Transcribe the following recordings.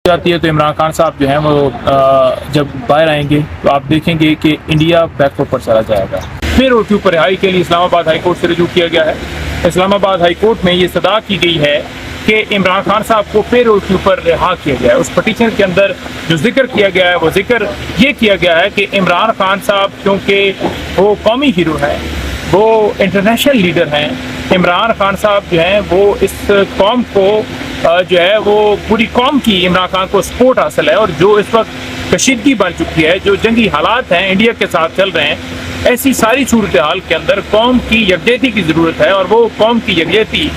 جاتی ہے تو عمران خان صاحب جو ہیں وہ جب باہر آئیں گے تو آپ دیکھیں گے کہ انڈیا بیک فٹ پر چلا جائے گا۔ پھر اس کے اوپر رہائی کے لیے اسلام آباد ہائی کورٹ سے رجوع کیا گیا ہے۔ اسلام آباد ہائی کورٹ میں یہ صدا کی گئی ہے کہ عمران خان صاحب کو پھر اس کے اوپر رہا کیا گیا ہے۔ اس پٹیشن کے اندر جو ذکر کیا گیا ہے وہ ذکر یہ کیا گیا ہے کہ عمران خان صاحب کیونکہ وہ قومی ہیرو ہیں، وہ انٹرنیشنل لیڈر ہیں، عمران خان صاحب جو ہیں وہ اس قوم کو جو ہے وہ پوری قوم کی عمران خان کو سپورٹ حاصل ہے، اور جو اس وقت کشیدگی بن چکی ہے، جو جنگی حالات ہیں انڈیا کے ساتھ چل رہے ہیں، ایسی ساری صورتحال کے اندر قوم کی یکجہتی کی ضرورت ہے، اور وہ قوم کی یکجہتی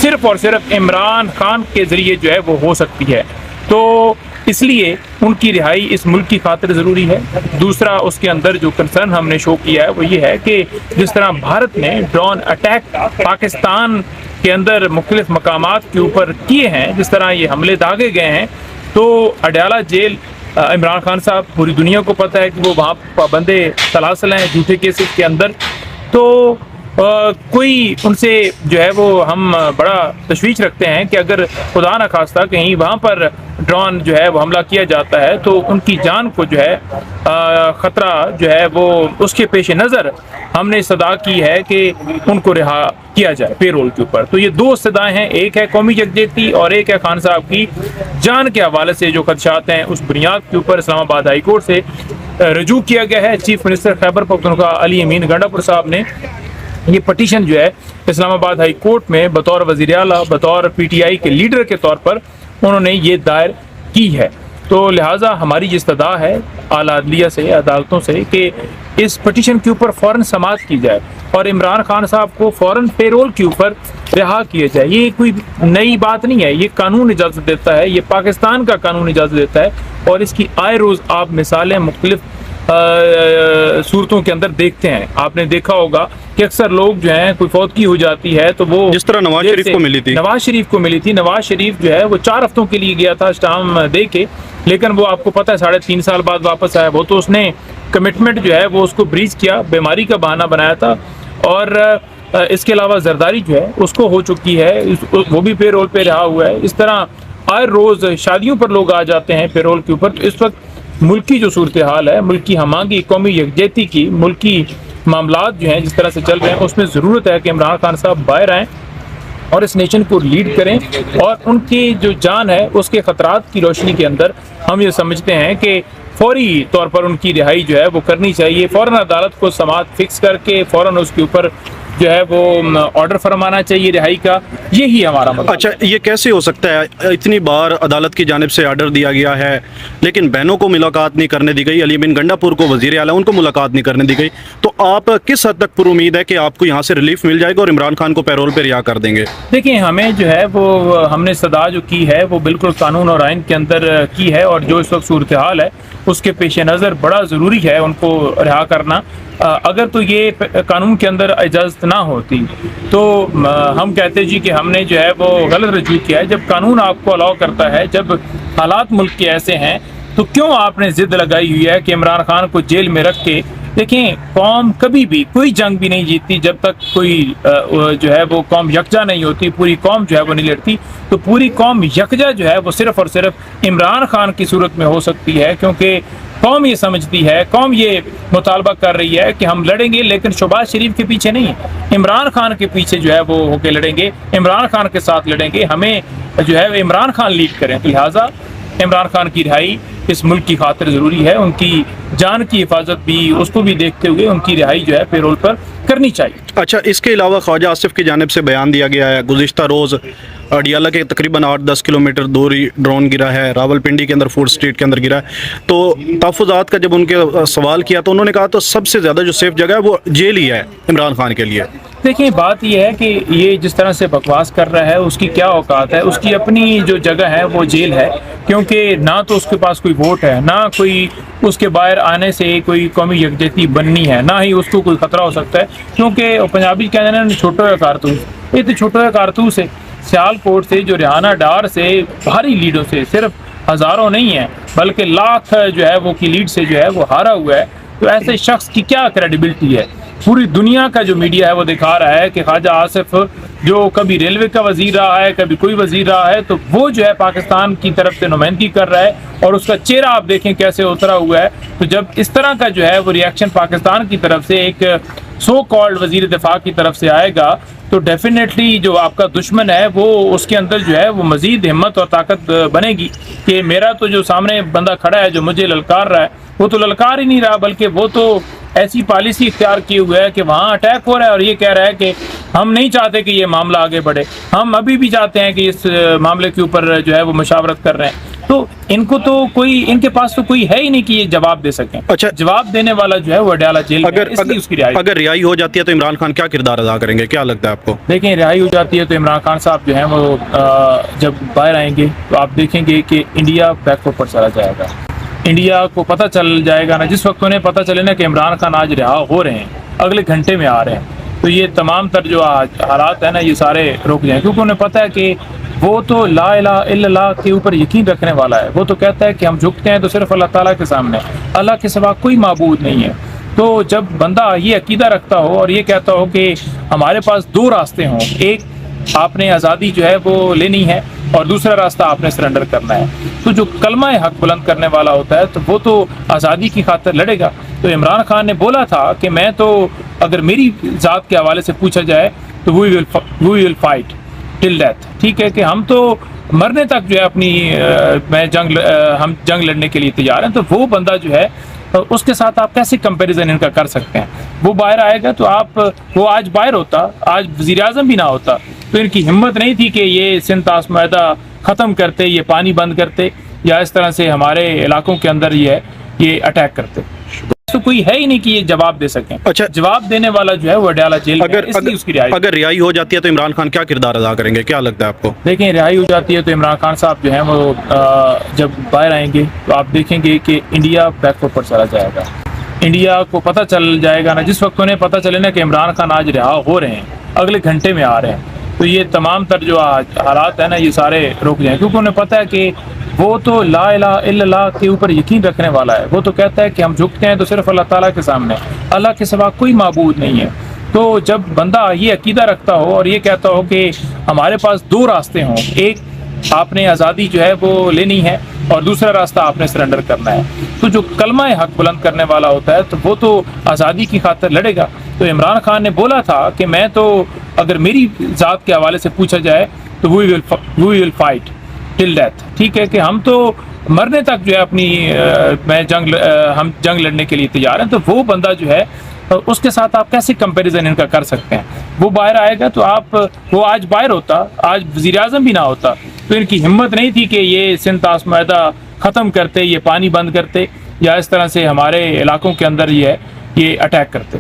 صرف اور صرف عمران خان کے ذریعے جو ہے وہ ہو سکتی ہے۔ تو اس لیے ان کی رہائی اس ملک کی خاطر ضروری ہے۔ دوسرا اس کے اندر جو کنسرن ہم نے شو کیا ہے وہ یہ ہے کہ جس طرح بھارت نے ڈرون اٹیک پاکستان کے اندر مختلف مقامات کے اوپر کیے ہیں، جس طرح یہ حملے داغے گئے ہیں، تو اڈیالہ جیل عمران خان صاحب پوری دنیا کو پتہ ہے کہ وہ وہاں پابندے سلاسل ہیں جھوٹے کیسز کے اندر، تو کوئی ان سے جو ہے وہ ہم بڑا تشویش رکھتے ہیں کہ اگر خدا نخواستہ کہیں وہاں پر ڈرون جو ہے وہ حملہ کیا جاتا ہے تو ان کی جان کو جو ہے خطرہ جو ہے وہ اس کے پیش نظر ہم نے صدا کی ہے کہ ان کو رہا کیا جائے پیرول کے اوپر۔ تو یہ دو صدایں ہیں، ایک ہے قومی یکجہتی اور ایک ہے خان صاحب کی جان کے حوالے سے جو خدشات ہیں، اس بنیاد کے اوپر اسلام آباد ہائی کورٹ سے رجوع کیا گیا ہے۔ چیف منسٹر خیبر پختونخوا علی امین گنڈا صاحب نے یہ پٹیشن جو ہے اسلام آباد ہائی کورٹ میں بطور وزیر اعلیٰ، بطور پی ٹی آئی کے لیڈر کے طور پر انہوں نے یہ دائر کی ہے۔ تو لہٰذا ہماری یہ استدعا ہے اعلیٰ عدلیہ سے، عدالتوں سے، کہ اس پٹیشن کے اوپر فوراً سماعت کی جائے اور عمران خان صاحب کو فوراً پیرول کے اوپر رہا کیا جائے۔ یہ کوئی نئی بات نہیں ہے، یہ قانون اجازت دیتا ہے، یہ پاکستان کا قانون اجازت دیتا ہے، اور اس کی آئے روز آپ مثالیں مختلف صورتوں کے اندر دیکھتے ہیں۔ آپ نے دیکھا ہوگا کہ اکثر لوگ جو ہیں کوئی فوتگی ہو جاتی ہے تو وہ جس طرح نواز شریف کو ملی تھی، نواز شریف جو ہے وہ 4 ہفتوں کے لیے گیا تھا اسٹام دے کے، لیکن وہ آپ کو پتہ ہے 3.5 سال بعد واپس آیا۔ وہ تو اس نے کمٹمنٹ جو ہے وہ اس کو بریچ کیا، بیماری کا بہانہ بنایا تھا، اور اس کے علاوہ زرداری جو ہے اس کو ہو چکی ہے، وہ بھی پے رول پہ رہا ہوا ہے۔ اس طرح ہر روز شادیوں پر لوگ آ جاتے ہیں پے رول کے اوپر۔ تو اس وقت ملکی جو صورتحال ہے، ملکی ہمانگی، قومی یکجہتی کی، ملکی معاملات جو ہیں جس طرح سے چل رہے ہیں، اس میں ضرورت ہے کہ عمران خان صاحب باہر آئیں اور اس نیشن کو لیڈ کریں، اور ان کی جو جان ہے اس کے خطرات کی روشنی کے اندر ہم یہ سمجھتے ہیں کہ فوری طور پر ان کی رہائی جو ہے وہ کرنی چاہیے۔ فوراً عدالت کو سماعت فکس کر کے فوراً اس کے اوپر جو ہے وہ آرڈر فرمانا چاہیے رہائی کا، یہی ہمارا مطلب۔ اچھا، یہ کیسے ہو سکتا ہے؟ اتنی بار عدالت کی جانب سے آرڈر دیا گیا ہے لیکن بہنوں کو ملاقات نہیں کرنے دی گئی، علی امین گنڈا پور کو وزیر اعلیٰ ان کو ملاقات نہیں کرنے دی گئی، تو آپ کس حد تک پر امید ہے کہ آپ کو یہاں سے ریلیف مل جائے گا اور عمران خان کو پیرول پہ رہا کر دیں گے؟ دیکھیں، ہمیں جو ہے وہ ہم نے صدا جو کی ہے وہ بالکل قانون اور آئین کے اندر کی ہے، اور جو اس وقت صورتحال ہے اس کے پیش نظر بڑا ضروری ہے ان کو رہا کرنا۔ اگر تو یہ قانون کے اندر اجازت نہ ہوتی تو ہم کہتے جی کہ ہم نے جو ہے وہ غلط رجوع کیا ہے۔ جب قانون آپ کو الاؤ کرتا ہے، جب حالات ملک کے ایسے ہیں، تو کیوں آپ نے ضد لگائی ہوئی ہے کہ عمران خان کو جیل میں رکھ کے؟ دیکھیں، قوم کبھی بھی کوئی جنگ بھی نہیں جیتتی جب تک کوئی جو ہے وہ قوم یکجا نہیں ہوتی، پوری قوم جو ہے وہ نہیں لڑتی۔ تو پوری قوم یکجا جو ہے وہ صرف اور صرف عمران خان کی صورت میں ہو سکتی ہے، کیونکہ قوم یہ سمجھتی ہے، قوم یہ مطالبہ کر رہی ہے کہ ہم لڑیں گے لیکن شہباز شریف کے پیچھے نہیں، عمران خان کے پیچھے جو ہے وہ ہو کے لڑیں گے، عمران خان کے ساتھ لڑیں گے، ہمیں جو ہے عمران خان لیڈ کریں۔ تو لہٰذا عمران خان کی رہائی اس ملک کی خاطر ضروری ہے، ان کی جان کی حفاظت بھی، اس کو بھی دیکھتے ہوئے ان کی رہائی جو ہے پیرول پر کرنی چاہیے۔ اچھا، اس کے علاوہ خواجہ آصف کی جانب سے بیان دیا گیا ہے گزشتہ روز اڈیالہ کے تقریباً 8-10 کلومیٹر دور ڈرون گرا ہے، راول پنڈی کے اندر فوڈ اسٹریٹ کے اندر گرا ہے، تو تحفظات کا جب ان کے سوال کیا تو انہوں نے کہا تو سب سے زیادہ جو سیف جگہ ہے وہ جیل ہی ہے عمران خان کے لیے۔ دیکھیں، بات یہ ہے کہ یہ جس طرح سے بکواس کر رہا ہے اس کی کیا اوقات ہے، اس کی اپنی جو جگہ ہے وہ جیل ہے، کیونکہ نہ تو اس کے پاس کوئی ووٹ ہے، نہ کوئی اس کے باہر آنے سے کوئی قومی یکجہتی بننی ہے، نہ ہی اس کو کوئی خطرہ ہو سکتا ہے، کیونکہ پنجابی کہتے ہیں چھوٹا ہوا کارتوس، یہ تو چھوٹا ہوا کارتوس ہے۔ سیال کوٹ سے جو ریحانہ ڈار سے بھاری لیڈوں سے، صرف ہزاروں نہیں ہیں بلکہ لاکھ جو ہے وہ کی لیڈ سے جو ہے وہ ہارا ہوا ہے، تو ایسے شخص کی کیا کریڈیبلٹی ہے؟ پوری دنیا کا جو میڈیا ہے وہ دکھا رہا ہے کہ خواجہ آصف جو کبھی ریلوے کا وزیر رہا ہے، کبھی کوئی وزیر رہا ہے، تو وہ جو ہے پاکستان کی طرف سے نمائندگی کر رہا ہے اور اس کا چہرہ آپ دیکھیں کیسے اترا ہوا ہے. تو جب اس طرح کا جو ہے وہ ریئیکشن پاکستان کی طرف سے ایک سو کالڈ وزیر دفاع کی طرف سے آئے گا تو ڈیفینیٹلی جو آپ کا دشمن ہے وہ اس کے اندر جو ہے وہ مزید ہمت اور طاقت بنے گی کہ میرا تو جو سامنے بندہ کھڑا ہے جو مجھے للکار رہا ہے وہ تو للکار ہی نہیں رہا، بلکہ وہ تو ایسی پالیسی اختیار کیے ہوئے ہے کہ وہاں اٹیک ہو رہا ہے اور یہ کہہ رہا ہے کہ ہم نہیں چاہتے کہ یہ معاملہ آگے بڑھے، ہم ابھی بھی چاہتے ہیں کہ اس معاملے کے اوپر جو ہے وہ مشاورت کر رہے ہیں. تو ان کو تو کوئی، ان کے پاس تو کوئی ہے ہی نہیں کہ یہ جواب دے سکیں. اچھا، جواب دینے والا جو ہے وہ اڈیالہ جیل میں ہے، اس لیے اس کی رہائی. اگر رہائی ہو جاتی ہے تو عمران خان کیا کردار ادا کریں گے، کیا لگتا ہے آپ کو؟ دیکھیں رہائی ہو جاتی ہے تو عمران خان صاحب جو ہیں وہ جب باہر آئیں گے تو آپ دیکھیں گے کہ انڈیا بیک فٹ پر چلا جائے گا. انڈیا کو پتہ چل جائے گا نا، جس وقت انہیں پتہ چلے نا کہ عمران خان آج رہا ہو رہے ہیں، اگلے گھنٹے میں آ رہے ہیں، تو یہ تمام تر جو حالات ہیں نا یہ سارے رک جائیں، کیونکہ انہیں پتہ ہے کہ وہ تو لا الہ الا اللہ کے اوپر یقین رکھنے والا ہے. وہ تو کہتا ہے کہ ہم جھکتے ہیں تو صرف اللہ تعالیٰ کے سامنے، اللہ کے سوا کوئی معبود نہیں ہے. تو جب بندہ یہ عقیدہ رکھتا ہو اور یہ کہتا ہو کہ ہمارے پاس دو راستے ہوں، ایک آپ نے آزادی جو ہے وہ لینی ہے اور دوسرا راستہ آپ نے سرنڈر کرنا ہے، تو جو کلمہ حق بلند کرنے والا ہوتا ہے تو وہ تو آزادی کی خاطر لڑے گا. تو عمران خان نے بولا تھا کہ میں تو اگر میری ذات کے حوالے سے پوچھا جائے تو وی ول فائٹ ٹل ڈیتھ. ٹھیک ہے کہ ہم تو مرنے تک جو ہے اپنی ہم جنگ لڑنے کے لیے تیار ہیں. تو وہ بندہ جو ہے اس کے ساتھ آپ کیسے کمپیریزن ان کا کر سکتے ہیں؟ وہ باہر آئے گا تو آپ، وہ آج باہر ہوتا، آج وزیر اعظم بھی نہ ہوتا تو ان کی ہمت نہیں تھی کہ یہ سندھ طاس معاہدہ ختم کرتے، یہ پانی بند کرتے یا اس طرح سے ہمارے علاقوں کے اندر یہ اٹیک کرتے. تو کوئی ہے ہی نہیں کہ یہ جواب دے سکیں. اچھا، جواب دینے والا جو ہے وہ اڈیالہ جیل میں ہے، اس لیے اس کی رہائی. اگر رہائی ہو جاتی ہے تو عمران خان کیا کردار ادا کریں گے، کیا لگتا ہے آپ کو؟ دیکھیں رہائی ہو جاتی ہے تو عمران خان صاحب جو ہیں وہ جب باہر آئیں گے تو آپ دیکھیں گے کہ انڈیا بیک فٹ پر چلا جائے گا. انڈیا کو پتہ چل جائے گا نا، جس وقت انہیں پتہ چلے نا کہ عمران خان آج رہا ہو رہے ہیں، اگلے گھنٹے میں آ رہے ہیں، تو یہ تمام تر جو حالات ہیں نا یہ سارے رک جائیں، کیونکہ انہیں پتہ ہے کہ وہ تو لا الہ الا اللہ کے اوپر یقین رکھنے والا ہے. وہ تو کہتا ہے کہ ہم جھکتے ہیں تو صرف اللہ تعالیٰ کے سامنے، اللہ کے سوا کوئی معبود نہیں ہے. تو جب بندہ یہ عقیدہ رکھتا ہو اور یہ کہتا ہو کہ ہمارے پاس دو راستے ہوں، ایک آپ نے آزادی جو ہے وہ لینی ہے اور دوسرا راستہ آپ نے سرنڈر کرنا ہے، تو جو کلمہ حق بلند کرنے والا ہوتا ہے تو وہ تو آزادی کی خاطر لڑے گا. تو عمران خان نے بولا تھا کہ میں تو اگر میری ذات کے حوالے سے پوچھا جائے تو وی ول فائٹ ٹل ڈیتھ. ٹھیک ہے کہ ہم تو مرنے تک جو ہے اپنی ہم جنگ لڑنے کے لیے تیار ہیں. تو وہ بندہ جو ہے اس کے ساتھ آپ کیسے کمپیریزن ان کا کر سکتے ہیں؟ وہ باہر آئے گا تو آپ، وہ آج باہر ہوتا، آج وزیر اعظم بھی نہ ہوتا تو ان کی ہمت نہیں تھی کہ یہ سندھ طاس معاہدہ ختم کرتے، یہ پانی بند کرتے یا اس طرح سے ہمارے علاقوں کے اندر یہ اٹیک کرتے.